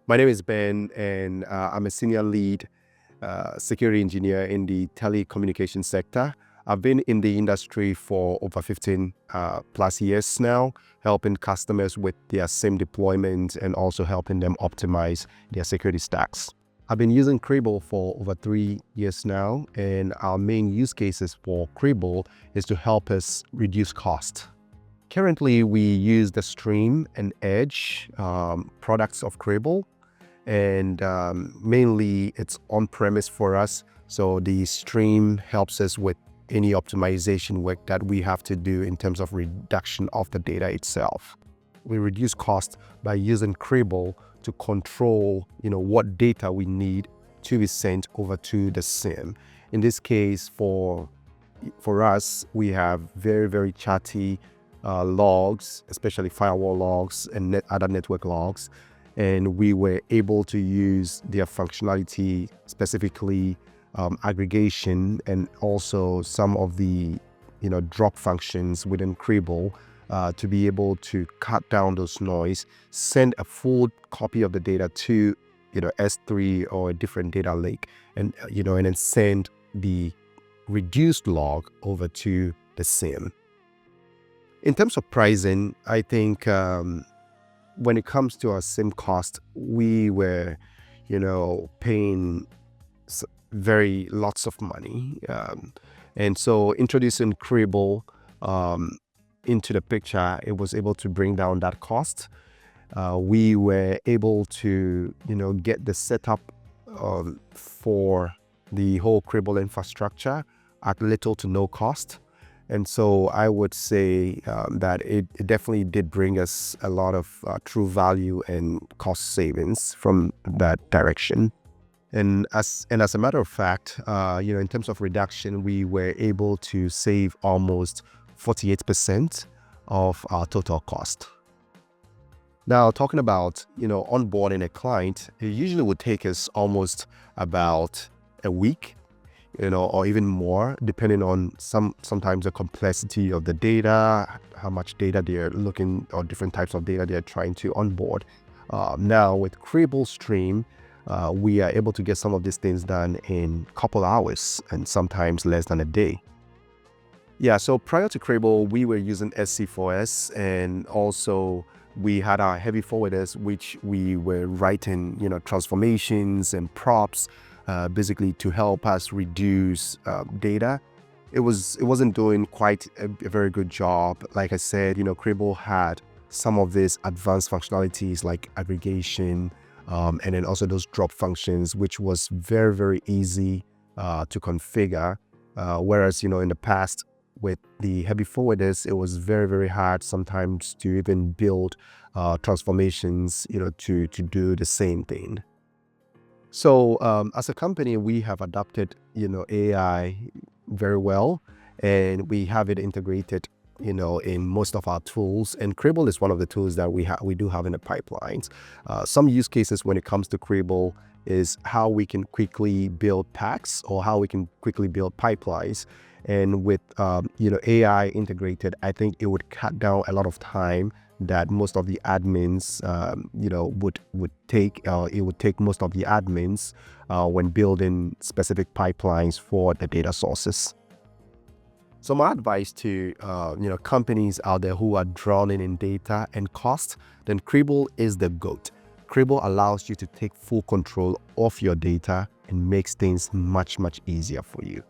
my name is Ben, and I'm a senior lead security engineer in the telecommunications sector. I've been in the industry for over 15 plus years now, helping customers with their SIEM deployment and also helping them optimize their security stacks. I've been using Cribl for over 3 years now, and our main use cases for Cribl is to help us reduce cost. Currently, we use the Stream and Edge products of Cribl, and mainly it's on-premise for us. So the Stream helps us with any optimization work that we have to do in terms of reduction of the data itself. We reduce cost by using Cribl to control, what data we need to be sent over to the SIEM. In this case, for us, we have very, very chatty logs, especially firewall logs and other network logs. And we were able to use their functionality, specifically aggregation, and also some of the drop functions within Cribl to be able to cut down those noise, send a full copy of the data to S3 or a different data lake, and and then send the reduced log over to the SIEM. In terms of pricing, I think when it comes to our SIEM cost, we were paying very lots of money, and so introducing Cribl into the picture, it was able to bring down that cost. We were able to get the setup for the whole Cribl infrastructure at little to no cost. And so I would say that it definitely did bring us a lot of true value and cost savings from that direction. And as a matter of fact, in terms of reduction, we were able to save almost 48% of our total cost. Now, talking about onboarding a client, it usually would take us almost about a week, or even more, depending on sometimes the complexity of the data, how much data they're looking, or different types of data they're trying to onboard. Now, with Cribl Stream, we are able to get some of these things done in a couple hours and sometimes less than a day. Yeah, so prior to Cribl, we were using SC4S, and also we had our heavy forwarders, which we were writing, transformations and props, basically to help us reduce data. It wasn't doing quite a very good job. Like I said, Cribl had some of these advanced functionalities like aggregation, and then also those drop functions, which was very, very easy to configure. Whereas, in the past with the heavy forwarders, it was very, very hard sometimes to even build transformations, to do the same thing. So as a company, we have adopted, AI very well, and we have it integrated, in most of our tools. And Cribl is one of the tools that we do have in the pipelines. Some use cases when it comes to Cribl is how we can quickly build packs or how we can quickly build pipelines. And with AI integrated, I think it would cut down a lot of time that most of the admins would take. It would take most of the admins when building specific pipelines for the data sources. So my advice to companies out there who are drowning in data and cost, then Cribl is the GOAT. Cribl allows you to take full control of your data and makes things much, much easier for you.